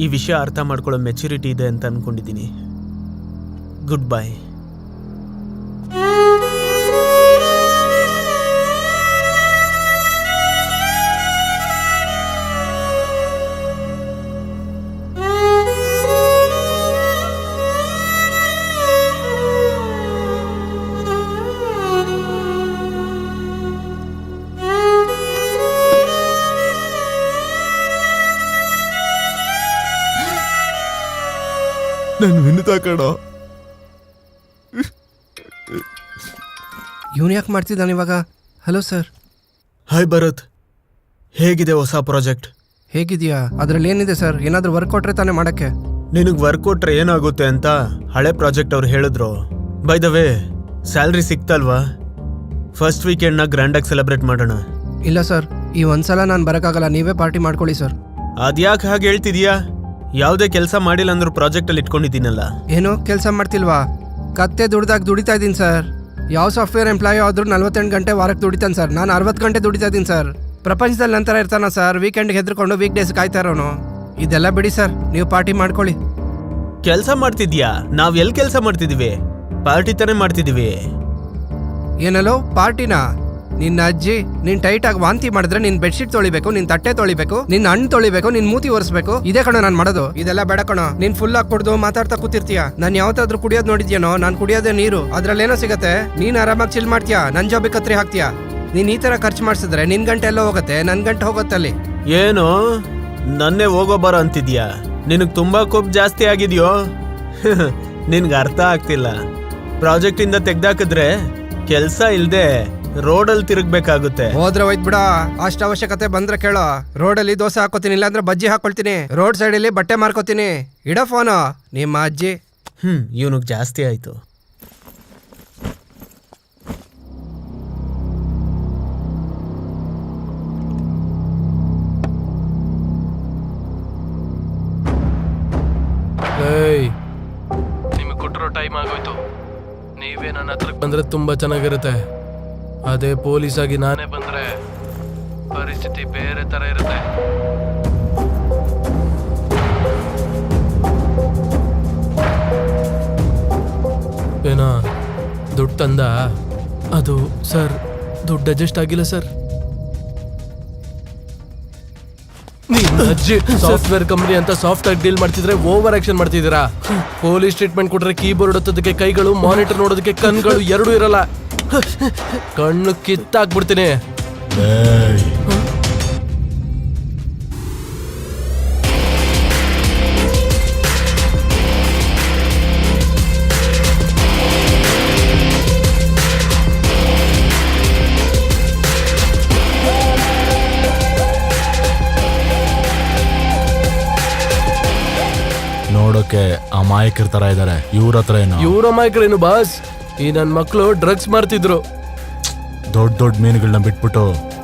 ಈ ವಿಷಯ ಅರ್ಥ ಮಾಡ್ಕೊಳ್ಳೋ ಮೆಚುರಿಟಿ ಇದೆ ಅಂತ ಅನ್ಕೊಂಡಿದ್ದೀನಿ. Good bye.
ನಾನು ವಿನುತಾ ಕಣೋ.
ಇವನು ಯಾಕೆ ಮಾಡ್ತಿದ್ದಾನೆ ಇವಾಗ? Hello sir.
ಹಾಯ್ ಭರತ್, ಹೇಗಿದೆ ಹೊಸ ಪ್ರಾಜೆಕ್ಟ್?
ಹೇಗಿದೆಯಾ? ಅದರಲ್ಲಿ ಏನಿದೆ ಸರ್? ಏನಾದರೂ ವರ್ಕ್ ಕೊಟ್ರೆ ತಾನೇ ಮಾಡೋಕ್ಕೆ.
ನಿನಗೆ ವರ್ಕ್ ಕೊಟ್ರೆ ಏನಾಗುತ್ತೆ ಅಂತ ಹಳೆ ಪ್ರಾಜೆಕ್ಟ್ ಅವ್ರು ಹೇಳಿದ್ರು. ಬೈ ದ ವೇ, ಸ್ಯಾಲ್ರಿ ಸಿಕ್ತಲ್ವಾ? ಫಸ್ಟ್ ವೀಕೆಂಡ್ನ ಗ್ರ್ಯಾಂಡಾಗಿ ಸೆಲೆಬ್ರೇಟ್ ಮಾಡೋಣ.
ಇಲ್ಲ ಸರ್, ಈ ಒಂದ್ಸಲ ನಾನು ಬರೋಕ್ಕಾಗಲ್ಲ. ನೀವೇ ಪಾರ್ಟಿ ಮಾಡ್ಕೊಳ್ಳಿ ಸರ್.
ಅದ್ಯಾಕೆ ಹಾಗೆ ಹೇಳ್ತಿದ್ಯಾ? ಯಾವುದೇ ಕೆಲಸ ಮಾಡಿಲ್ಲ ಅಂದ್ರೂ ಪ್ರಾಜೆಕ್ಟಲ್ಲಿ ಇಟ್ಕೊಂಡಿದ್ದೀನಲ್ಲ.
ಏನು ಕೆಲಸ ಮಾಡ್ತಿಲ್ವಾ? ಕತ್ತೆ ದುಡ್ದಾಗ ದುಡಿತಾ ಇದ್ದೀನಿ ಸರ್. ಯಾವ ಸಾಫ್ಟ್ವೇರ್ ಎಂಪ್ಲಾಯ್ ಆದರೂ 48 ಗಂಟೆ ವಾರಕ್ಕೆ ದುಡಿತಾನೆ ಸರ್. ನಾನು 60 ಗಂಟೆ ದುಡಿತಾ ಇದ್ದೀನಿ ಸರ್. ಪ್ರಪಂಚದಲ್ಲಿ ನಂತರ ಇರ್ತಾನ ಸರ್, ವೀಕೆಂಡ್ಗೆ ಹೆದ್ರುಕೊಂಡು ವೀಕ್ ಡೇಸ್ ಕಾಯ್ತಾ ಇರೋನು. ಇದೆಲ್ಲ ಬಿಡಿ ಸರ್, ನೀವು ಪಾರ್ಟಿ ಮಾಡ್ಕೊಳ್ಳಿ.
ಕೆಲಸ ಮಾಡ್ತಿದ್ಯಾ? ನಾವ್ ಎಲ್ಲಿ ಕೆಲಸ ಮಾಡ್ತಿದೀವಿ? ಪಾರ್ಟಿ ತಾನೇ ಮಾಡ್ತಿದೀವಿ.
ಏನಲ್ಲೋ ಪಾರ್ಟಿನಾ? ನಿನ್ನ ಅಜ್ಜಿ ನೀನ್ ಟೈಟ್ ಆಗಿ ವಾಂತಿ ಮಾಡಿದ್ರೆ ನಿನ್ ಬೆಡ್ಶೀಟ್ ತೊಳಿಬೇಕು, ನಿನ್ ತಟ್ಟೆ ತೊಳಿಬೇಕು, ನಿನ್ ಹಣ್ಣು ತೊಳಿಬೇಕು, ನಿನ್ ಮೂತಿ ಒರೆಸ್ಬೇಕು. ಇದೇ ಕಣೋ ನಾನು ಮಾಡೋದು. ಇದೆಲ್ಲ ಬೇಡ ಕಣೋ. ನೀನ್ ಫುಲ್ ಆಗಿ ಕುಡ್ದು ಮಾತಾಡ್ತಾ ಕೂತಿರ್ತೀಯ. ನಾನು ಯಾವತ್ತಾದ್ರೂ ಕುಡಿಯೋದು ನೋಡಿದ್ಯೇನೋ? ನಾನು ಕುಡಿಯೋದೇ ನೀರು. ಅದ್ರಲ್ಲೇನೋ ಸಿಗತ್ತೆ. ನೀನ್ ಆರಾಮಾಗಿ ಚಿಲ್ ಮಾಡ್ತೀಯಾ, ನನ್ ಜಾಬಿಗೆ ಕತ್ರಿ ಹಾಕ್ತೀಯಾ. ನೀನ್ ಈ ತರ ಖರ್ಚು ಮಾಡಿಸಿದ್ರೆ ನಿನ್ ಗಂಟೆ ಎಲ್ಲ ಹೋಗುತ್ತೆ, ನನ್ ಗಂಟೆ ಹೋಗುತ್ತಲ್ಲಿ.
ಏನು ನನ್ನೇ ಹೋಗೋ ಬರೋ ಅಂತಿದ್ಯಾ? ನಿನಗ್ ತುಂಬಾ ಕೋಪ್ ಜಾಸ್ತಿ ಆಗಿದ್ಯೋ? ನಿನ್ಗೆ ಅರ್ಥ ಆಗ್ತಿಲ್ಲ. ಪ್ರಾಜೆಕ್ಟ್ ಇಂದ ತೆಗ್ದಾಕಿದ್ರೆ ಕೆಲ್ಸ ಇಲ್ದೆ ರೋಡಲ್ಲಿ ತಿರುಗ್ಬೇಕಾಗುತ್ತೆ.
ಹೋದ್ರೆ ಹೋಯ್ತು ಬಿಡ. ಅಷ್ಟ ಅವಶ್ಯಕತೆ ಬಂದ್ರೆ ಕೇಳೋ. ರೋಡಲ್ಲಿ ದೋಸೆ ಹಾಕೋತೀನಿ, ಇಲ್ಲಾಂದ್ರೆ ಬಜ್ಜಿ ಹಾಕೊಳ್ತೀನಿ. ರೋಡ್ ಸೈಡಲ್ಲಿ ಬಟ್ಟೆ ಮಾರ್ಕೋತೀನಿ. ಇಡ ಫೋನು ನಿಮ್ಮ ಅಜ್ಜಿ.
ಇವನಿಗೆ ಜಾಸ್ತಿ ಆಯ್ತು.
ನಿಮಗೆ ಕೊಟ್ಟಿರೋ ಟೈಮ್ ಆಗೋಯ್ತು. ನೀವೇ ನನ್ನ ಹತ್ರಕ್ಕೆ ಬಂದ್ರೆ ತುಂಬಾ ಚೆನ್ನಾಗಿರುತ್ತೆ. ಅದೇ ಪೊಲೀಸ್ ಆಗಿ ನಾನೇ ಬಂದ್ರೆ ಪರಿಸ್ಥಿತಿ ಬೇರೆ ತರ ಇರುತ್ತೆ. ಏನೋ ದುಡ್ಡು ತಂದ? ಅದು ಸರ್ ದುಡ್ಡು ಅಡ್ಜಸ್ಟ್ ಆಗಿಲ್ಲ ಸರ್. ಅಜ್ಜಿ ಸಾಫ್ಟ್ವೇರ್ ಕಂಪನಿ ಅಂತ ಸಾಫ್ಟ್ ಆಗಿ ಡೀಲ್ ಮಾಡ್ತಿದ್ರೆ ಓವರ್ ಆಕ್ಷನ್ ಮಾಡ್ತಿದ್ದೀರಾ. ಪೊಲೀಸ್ ಟ್ರೀಟ್ಮೆಂಟ್ ಕೊಟ್ರೆ ಕೀಬೋರ್ಡ್ ಒತ್ತೋದಕ್ಕೆ ಕೈಗಳು, ಮಾನಿಟರ್ ನೋಡೋದಕ್ಕೆ ಕಣ್ಗಳು ಎರಡೂ ಇರಲ್ಲ. ಕಣ್ಣು ಕಿತ್ತಾಕ್ಬಿಡ್ತೀನಿ.
ನೋಡೋಕೆ ಅಮಾಯಕರ ತರ ಇದಾರೆ. ಇವ್ರ ಹತ್ರ ಏನು
ಇವ್ರ ಮಾಯ್ಕರೇನು ಬಾಸ್, ಈ ನನ್ ಮಕ್ಳು ಡ್ರಗ್ಸ್ ಮಾಡ್ತಿದ್ರು.
ದೊಡ್ಡ ದೊಡ್ಡ ಮೀನುಗಳನ್ನ ಬಿಟ್ಬಿಟ್ಟು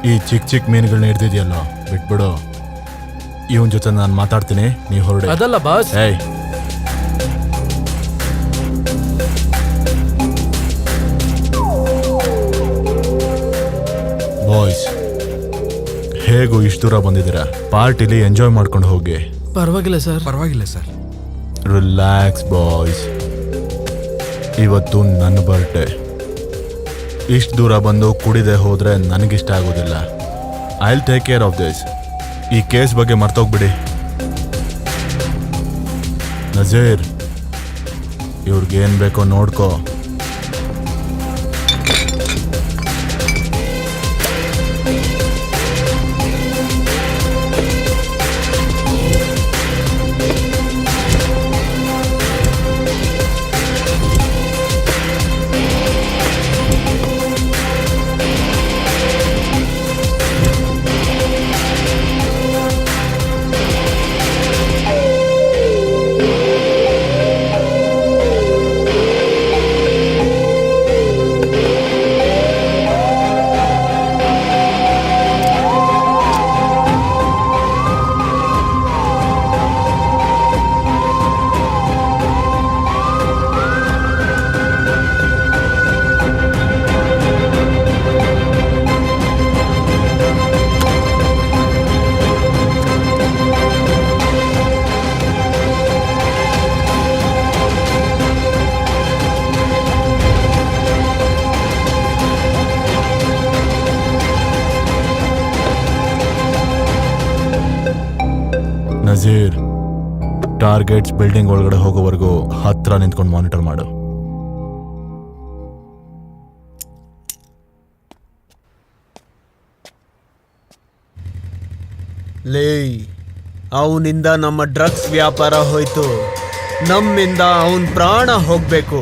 ಈ ಚಿಕ್ಕ ಚಿಕ್ಕ ಮೀನುಗಳನ್ನ ಹಿಡ್ದಿದ್ಯಲ್ಲೋ, ಬಿಟ್ಬಿಡು. ಇವನ್ ಜೊತೆ ನಾನು ಮಾತಾಡ್ತೀನಿ, ನೀವು ಹೊರಡಿ.
ಅದಲ್ಲ ಬಾಸ್,
ಏಯ್, ಬಾಯ್ಸ್, ಹೇಗೂ ಇಷ್ಟು ದೂರ ಬಂದಿದ್ದೀರಾ, ಪಾರ್ಟಿಲಿ ಎಂಜಾಯ್ ಮಾಡ್ಕೊಂಡು ಹೋಗಿ.
ಪರವಾಗಿಲ್ಲ ಸರ್.
ಪರವಾಗಿಲ್ಲ ಸರ್.
ರಿಲ್ಯಾಕ್ಸ್ ಬಾಯ್ಸ್, ಇವತ್ತು ನನ್ನ ಬರ್ಡೇ. ಇಷ್ಟು ದೂರ ಬಂದು ಕುಡಿದೆ ಹೋದ್ರೆ ನನಗಿಷ್ಟ ಆಗೋದಿಲ್ಲ. I will take care of this. ಈ ಕೇಸ್ ಬಗ್ಗೆ ಮರ್ತೋಗ್ಬಿಡಿ. ನಜೀರ್, ಇವ್ರಿಗೇನು ಬೇಕೋ ನೋಡ್ಕೋ. ನಜೀರ್, ಟಾರ್ಗೆಟ್ಸ್ ಬಿಲ್ಡಿಂಗ್ ಒಳಗಡೆ ಹೋಗೋವರೆಗೂ ಹತ್ರ ನಿಂತ್ಕೊಂಡು ಮಾನಿಟರ್ ಮಾಡು.
ಲೇ, ಅವನಿಂದ ನಮ್ಮ ಡ್ರಗ್ಸ್ ವ್ಯಾಪಾರ ಹೋಯ್ತು, ನಮ್ಮಿಂದ ಅವನ್ ಪ್ರಾಣ ಹೋಗ್ಬೇಕು.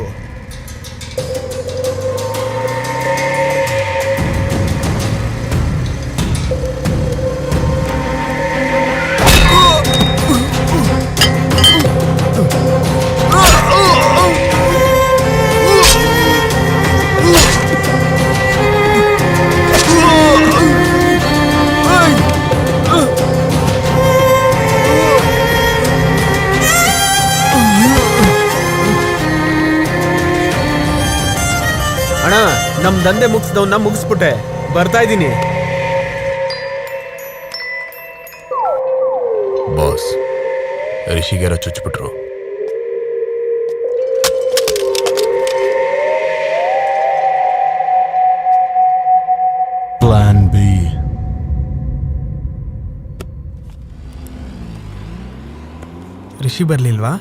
ಅಣ್ಣ, ನಮ್ ದಂಧೆ ಮುಗಿಸ್ದವ್ನ ಮುಗಿಸ್ಬಿಟ್ಟೆ, ಬರ್ತಾ ಇದ್ದೀನಿ.
ಬಾಸ್, ರಿಷಿಗೆರ ಚುಚ್ಬಿಟ್ರು.
Plan B.
ರಿಷಿ ಬರ್ಲಿಲ್ವಾ?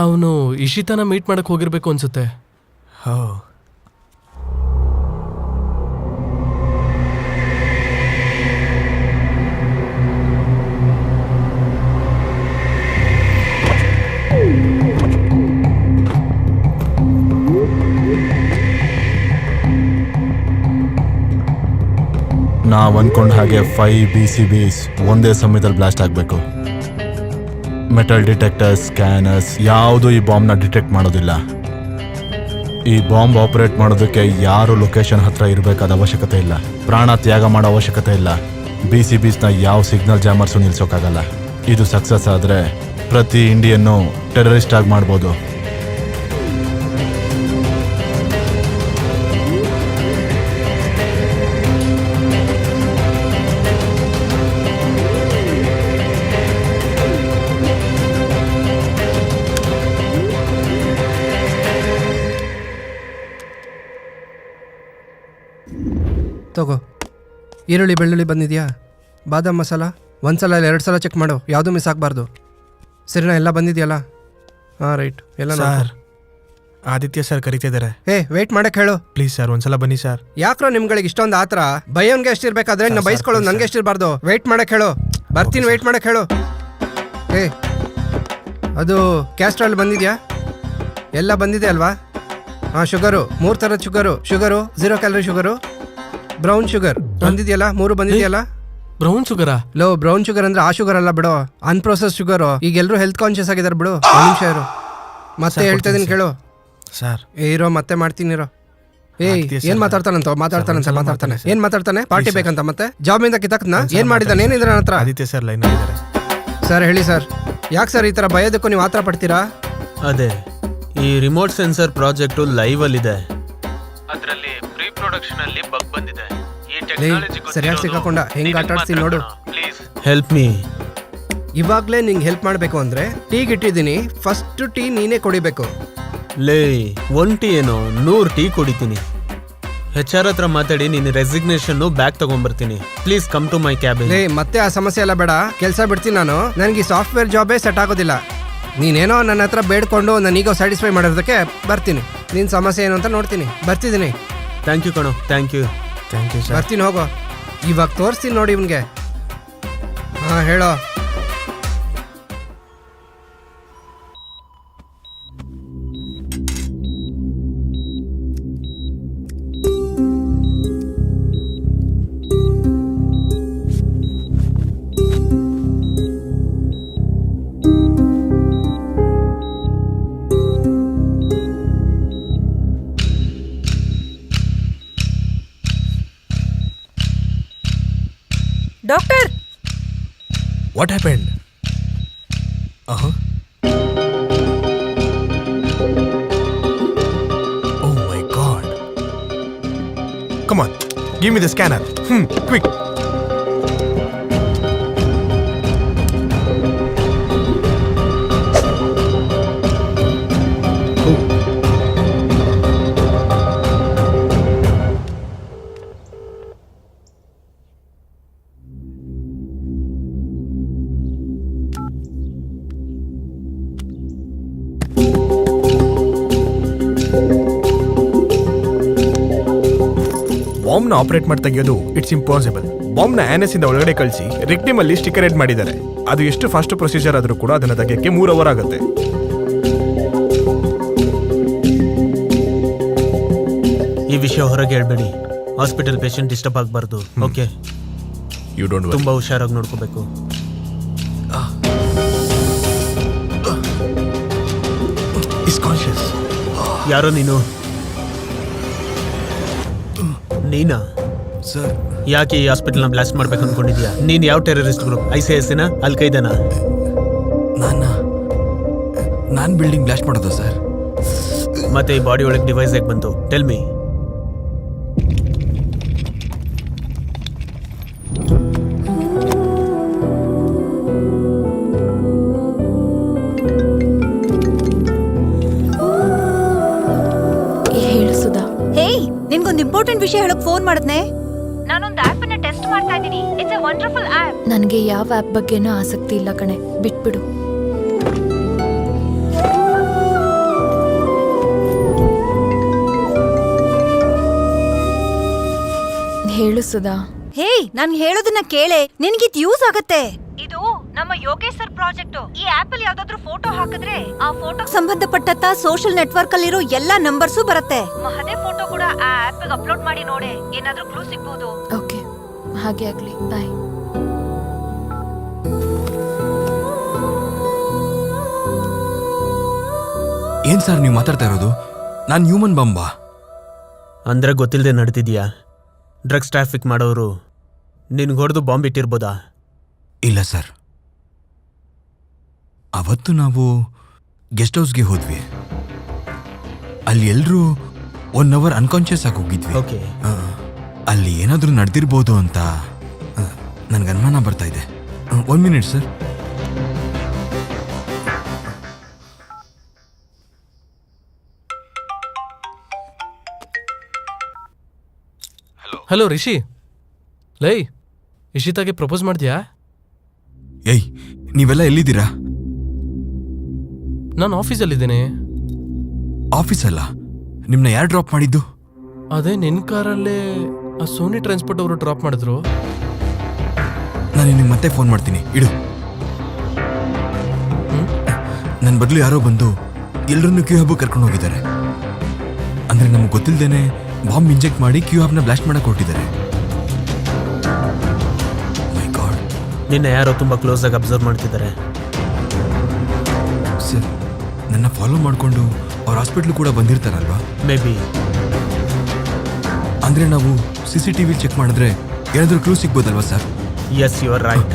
ಅವನು ಇಶಿತನ ಮೀಟ್ ಮಾಡಕ್ ಹೋಗಿರ್ಬೇಕು ಅನ್ಸುತ್ತೆ.
ಹೋ,
ನಾವ್ ಅನ್ಕೊಂಡ ಹಾಗೆ 5 BCBs ಒಂದೇ ಸಮಯದಲ್ಲಿ ಬ್ಲಾಸ್ಟ್ ಆಗಬೇಕು. ಮೆಟಲ್ ಡಿಟೆಕ್ಟರ್ಸ್, ಸ್ಕ್ಯಾನರ್ಸ್ ಯಾವುದು ಈ ಬಾಂಬ್ನ ಡಿಟೆಕ್ಟ್ ಮಾಡೋದಿಲ್ಲ. ಈ ಬಾಂಬ್ ಆಪರೇಟ್ ಮಾಡೋದಕ್ಕೆ ಯಾರು ಲೊಕೇಶನ್ ಹತ್ರ ಇರಬೇಕಾದ ಅವಶ್ಯಕತೆ ಇಲ್ಲ, ಪ್ರಾಣ ತ್ಯಾಗ ಮಾಡೋ ಅವಶ್ಯಕತೆ ಇಲ್ಲ. BCBsನ ಯಾವ ಸಿಗ್ನಲ್ ಜಾಮರ್ಸು ನಿಲ್ಸೋಕ್ಕಾಗಲ್ಲ. ಇದು ಸಕ್ಸಸ್ ಆದರೆ ಪ್ರತಿ ಇಂಡಿಯನ್ನು ಟೆರರಿಸ್ಟ್ ಆಗಿ ಮಾಡ್ಬೋದು.
ತಗೋ, ಈರುಳ್ಳಿ ಬೆಳ್ಳುಳ್ಳಿ ಬಂದಿದೆಯಾ? ಬಾದಾಮ್ ಮಸಾಲ ಒಂದ್ಸಲ ಇಲ್ಲ 2 ಸಲ ಚೆಕ್ ಮಾಡು, ಯಾವುದೂ ಮಿಸ್ ಆಗಬಾರ್ದು. ಸರಿನಾ? ಎಲ್ಲ ಬಂದಿದೆಯಲ್ಲ? ಹಾಂ, ರೈಟ್. ಎಲ್ಲ
ಸರ್, ಆದಿತ್ಯ ಸರ್ ಕರಿತಿದ್ದಾರೆ.
ವೆಯ್ಟ್ ಮಾಡಕ್ಕೆ ಹೇಳು
ಪ್ಲೀಸ್ ಸರ್, ಒಂದ್ಸಲ ಬನ್ನಿ ಸರ್.
ಯಾಕ್ರೋ ನಿಮ್ಗಳಿಗೆ ಇಷ್ಟೊಂದು ಆತರ? ಬೈಯೋನ್ಗೆ ಎಷ್ಟಿರ್ಬೇಕಾದ್ರೆ ಇನ್ನು ಬೈಸ್ಕೊಳ್ಳೋದು ನನಗೆ ಎಷ್ಟಿರಬಾರ್ದು? ವೆಯ್ಟ್ ಮಾಡಕ್ಕೆ ಹೇಳು. ಬರ್ತೀನಿ, ವೆಯ್ಟ್ ಮಾಡಕ್ಕೆ ಹೇಳು. ಅದು ಕ್ಯಾಸ್ಟ್ರಾಲ್ ಬಂದಿದೆಯಾ? ಎಲ್ಲ ಬಂದಿದೆ ಅಲ್ವಾ? ಹಾಂ, ಶುಗರು 3 ಥರದ sugar 0 calorie sugar, brown sugar ಬಂದಿದೆಯಲ್ಲ? 3 ಬಂದಿದೆಯಲ್ಲ?
ಬ್ರೌನ್ ಶುಗರಾ?
ಲೋ ಬ್ರೌನ್ ಶುಗರ್ ಅಂದ್ರೆ ಆ ಶುಗರ್ ಅಲ್ಲ ಬಿಡು, ಅನ್ಪ್ರೊಸೆಸ್ ಶುಗರ್. ಈಗ ಎಲ್ಲರೂ ಹೆಲ್ತ್ ಕಾನ್ಶಿಯಸ್ ಆಗಿದ್ದಾರೆ ಬಿಡು. ಒಂದ್ ನಿಮಿಷ ಇರು, ಮತ್ತೆ ಹೇಳ್ತಾ ಇದೀನಿ ಕೇಳು.
ಸರ್
ಇರೋ ಮತ್ತೆ ಮಾಡ್ತೀನಿ ಇರೋ. ಏಯ್ ಏನ್ ಮಾತಾಡ್ತಾನಂತ ಮಾತಾಡ್ತಾನೆ ಏನ್ ಮಾತಾಡ್ತಾನೆ? ಪಾರ್ಟಿ ಬೇಕಂತ ಮತ್ತೆ ಜಾಬ್ ಇಂದ ಕಿತ್ತಾಕ್ನ ಏನ್ ಮಾಡಿದಾನೆ? ಏನಿದ್ರ ನನ್ನ ಹತ್ರ?
ಆದಿತ್ಯ ಸರ್ ಲೈನ್ ಆಗಿದ್ದಾರೆ.
ಸರ್ ಹೇಳಿ ಸರ್, ಯಾಕೆ ಸರ್ ಈ ತರ ಭಯೋದಕ್ಕೂ ನೀವು ಆತರ ಪಡ್ತೀರಾ?
ಅದೇ ಈ ರಿಮೋಟ್ ಸೆನ್ಸರ್ ಪ್ರಾಜೆಕ್ಟ್ ಲೈವ್ ಅಲ್ಲಿದೆ. ಅದರಲ್ಲಿ ಪ್ರೀ ಪ್ರೊಡಕ್ಷನ್ ಅಲ್ಲಿ ಬಗ್ ಬಂದಿದೆ. ಈ ಟೆಕ್ನಾಲಜಿ
ಸರಿಯಾಗಿ ಸಿಕ್ಕಾಕೊಂಡ ಹೆಂಗ್ ಆಟ ಆಡ್ತೀನಿ ನೋಡು.
Please help me.
ಇವಾಗ್ಲೇ ನಿಂಗೆ ಹೆಲ್ಪ್ ಮಾಡ್ಬೇಕು ಅಂದ್ರೆ ಟೀಗೆ ಇಟ್ಟಿದ್ದೀನಿ, ಫಸ್ಟ್ ಟೀ ನೀನೇ ಕುಡಿಬೇಕು.
ಲೇ 1 ಟೀ ಏನೋ 100 ಟೀ ಕುಡಿತೀನಿ. HR ಹತ್ರ ಮಾತಾಡಿ ನೀನು ರೆಸಿಗ್ನೇಷನ್ ಬ್ಯಾಕ್ ತಗೊಂಡ್ಬರ್ತೀನಿ. Please come to my cabin.
ಲೇ ಮತ್ತೆ ಆ ಸಮಸ್ಯೆ ಎಲ್ಲ ಬೇಡ, ಕೆಲಸ ಬಿಡ್ತೀನಿ ನಾನು. ನನಗೆ ಸಾಫ್ಟ್ವೇರ್ ಜಾಬೇ ಸೆಟ್ ಆಗೋದಿಲ್ಲ. ನೀನೇನೋ ನನ್ನ ಹತ್ರ ಬೇಡ್ಕೊಂಡು ನನಗೀಗೋ ಸ್ಯಾಟಿಸ್ಫೈ ಮಾಡೋದಕ್ಕೆ ಬರ್ತೀನಿ. ನಿನ್ನ ಸಮಸ್ಯೆ ಏನು ಅಂತ ನೋಡ್ತೀನಿ. ಬರ್ತಿದ್ದೀನಿ.
ಥ್ಯಾಂಕ್ ಯು ಕಣೋ, ಥ್ಯಾಂಕ್ ಯು
ಸರ್.
ಬರ್ತೀನಿ ಹೋಗೋ. ಇವಾಗ ತೋರಿಸ್ತೀನಿ ನೋಡಿ ಇವನ್ಗೆ. ಹಾಂ ಹೇಳೋ.
Doctor,
what happened? Oh my god. Come on, give me the scanner. Quick. ಬಾಂಬ್ನ ಆಪರೇಟ್ ಮಾಡಿ ತೆಗೆಯೋದು ಇಟ್ಸ್ ಇಂಪಾಸಿಬಲ್. ಬಾಂಬ್ನ ಆನೆಸ್ ಇಂದ ಒಳಗಡೆ ಕಳಿಸಿ ರಿಕ್ಟಿಮ್ ಅಲ್ಲಿ ಸ್ಟಿಕರ್ ಎಡ್ ಮಾಡಿದ್ದಾರೆ. ಅದು ಎಷ್ಟು ಫಾಸ್ಟ್ ಪ್ರೊಸೀಜರ್ ಆದ್ರೂ ಕೂಡ ಅದನ್ನ ತೆಗೆಯಕ್ಕೆ 3 ಅವರ್ ಆಗುತ್ತೆ.
ಈ ವಿಷಯ ಹೊರಗೆ ಹೇಳ್ಬೇಡಿ. ಹಾಸ್ಪಿಟಲ್ ಪೇಷಂಟ್ ಡಿಸ್ಟರ್ಬ್ ಆಗಬಾರ್ದು. Okay,
you don't worry.
ತುಂಬಾ ಹುಷಾರಾಗಿ ನೋಡ್ಕೋಬೇಕು.
Is conscious.
ಯಾರೋ ನೀನಾ?
ಸರ್
ಯಾಕೆ ಈ ಹಾಸ್ಪಿಟಲ್ನ ಬ್ಲಾಸ್ಟ್ ಮಾಡ್ಬೇಕು ಅನ್ಕೊಂಡಿದ್ಯಾ? ನೀನ್ ಯಾವ ಟೆರರಿಸ್ಟ್ ಗ್ರೂಪ್? ICISನ ಅಲ್-ಖೈದಾನ?
ನಾನು ಬಿಲ್ಡಿಂಗ್ ಬ್ಲಾಸ್ಟ್ ಮಾಡೋದು ಸರ್.
ಮತ್ತೆ ಈ ಬಾಡಿ ಒಳಗೆ ಡಿವೈಸ್ ಹೇಗೆ ಬಂತು? Tell me.
ಹೇಳು ಸುಧಾ.
ಹೇಯ್, ನಿನ್ಗೊಂದು ಇಂಪಾರ್ಟೆಂಟ್ ವಿಷಯ ಹೇಳಕ್ ಫೋನ್ ಮಾಡಿದ್ನೆ.
ನಾನೊಂದು ಆಪ್ ಅನ್ನ ಟೆಸ್ಟ್ ಮಾಡ್ತಾ ಇದ್ದೀನಿ. It's a wonderful app. ನನಗೆ ಯಾವ ಆಪ್ ಬಗ್ಗೆನೂ ಆಸಕ್ತಿ ಇಲ್ಲ ಕಣೆ, ಬಿಟ್ಬಿಡು. ಹೇಳು ಸುಧಾ.
ಹೇಯ್, ನಾನ್ ಹೇಳೋದನ್ನ ಕೇಳೆ, ನಿನ್ಗಿದ್ ಯೂಸ್ ಆಗತ್ತೆ. ಇದು ನಮ್ಮ ಯೋಗೇಶ್ ಸರ್ ಪ್ರಾಜೆಕ್ಟ್. ಈ ಆಪ್ ಅಲ್ಲಿ ಯಾವ್ದಾದ್ರು ಫೋಟೋ ಹಾಕಿದ್ರೆ ಆ ಫೋಟೋ ಸಂಬಂಧಪಟ್ಟಂತ ಸೋಷಿಯಲ್ ನೆಟ್ವರ್ಕ್ ಅಲ್ಲಿರೋ ಎಲ್ಲಾ ನಂಬರ್ಸು ಬರುತ್ತೆ. ಅದೇ ಫೋಟೋ ಕೂಡ ಆ ಆಪ್ ಗೆ ಅಪ್ಲೋಡ್ ಮಾಡಿ ನೋಡೆ, ಏನಾದ್ರೂ ಕ್ಲೂ ಸಿಗ್ಬೋದು.
ಓಕೆ, ಹಾಗೆ ಆಗ್ಲಿ. ಬಾಯ್.
ಏನ್ ಸರ್ ನೀವು ಮಾತಾಡ್ತಾ ಇರೋದು? ನಾನು ಹ್ಯೂಮನ್ ಬಾಂಬಾ?
ಅಂದ್ರೆ ಗೊತ್ತಿಲ್ಲದೆ ನಡೆದಿದ್ಯಾ? ಡ್ರಗ್ಸ್ ಟ್ರಾಫಿಕ್ ಮಾಡೋರು ನಿನ್ಗೆ ಹೊಡೆದು ಬಾಂಬ್ ಇಟ್ಟಿರ್ಬೋದಾ?
ಇಲ್ಲ ಸರ್, ಅವತ್ತು ನಾವು ಗೆಸ್ಟ್ ಹೌಸ್ಗೆ ಹೋದ್ವಿ. ಅಲ್ಲಿ ಎಲ್ಲರೂ 1 ಅವರ್ ಅನ್ಕಾನ್ಶಿಯಸ್ ಆಗಿ ಹೋಗಿದ್ವಿ.
ಓಕೆ,
ಅಲ್ಲಿ ಏನಾದರೂ ನಡೆದಿರ್ಬೋದು ಅಂತ ನನಗೆ ಅನುಮಾನ ಬರ್ತಾ ಇದೆ. 1 ಮಿನಿಟ್ ಸರ್.
ಹಲೋ ರಿಷಿ. ಲೈ, ಇಶಿತಾಗೆ ಪ್ರಪೋಸ್ ಮಾಡ್ದ್ಯಾ?
ಏಯ್, ನೀವೆಲ್ಲ ಎಲ್ಲಿದ್ದೀರಾ?
ನಾನು ಆಫೀಸಲ್ಲಿದ್ದೇನೆ.
ಆಫೀಸಲ್ಲ? ನಿಮ್ಮನ್ನ ಯಾರು ಡ್ರಾಪ್ ಮಾಡಿದ್ದು?
ಅದೇ ನಿನ್ನ ಕಾರಲ್ಲೇ ಆ ಸೋನಿ ಟ್ರಾನ್ಸ್ಪೋರ್ಟ್ ಅವರು ಡ್ರಾಪ್ ಮಾಡಿದ್ರು.
ನಾನು ನಿನಗೆ ಮತ್ತೆ ಫೋನ್ ಮಾಡ್ತೀನಿ, ಇಡು. ನನ್ನ ಬದಲು ಯಾರೋ ಬಂದು ಎಲ್ಲರನ್ನೂ ಕ್ಯೂ ಹಬ್ಗೆ ಕರ್ಕೊಂಡು ಹೋಗಿದ್ದಾರೆ. ಅಂದರೆ ನಮಗೆ ಗೊತ್ತಿಲ್ಲದೇನೆ ಬಾಂಬ್ ಇಂಜೆಕ್ಟ್ ಮಾಡಿ ಕ್ಯೂ ಹಬ್ನ ಬ್ಲಾಸ್ಟ್ ಮಾಡಕ್ಕೆ ಹೊರಟಿದ್ದಾರೆ. ಮೈ
ನಿನ್ನ ಯಾರೋ ತುಂಬ ಕ್ಲೋಸ್ ಆಗಿ ಅಬ್ಸರ್ವ್ ಮಾಡ್ತಿದ್ದಾರೆ.
ಸರ್ ನನ್ನ ಫಾಲೋ ಮಾಡಿಕೊಂಡು ಅವ್ರ ಹಾಸ್ಪಿಟ್ಲ್ ಕೂಡ ಬಂದಿರ್ತಾರಲ್ವಾ?
May be.
ಅಂದ್ರೆ ನಾವು CCTV ಚೆಕ್ ಮಾಡಿದ್ರೆ ಏನಾದರೂ ಕ್ಲೂ ಸಿಗ್ಬೋದಲ್ವಾ sir?
Yes you are right.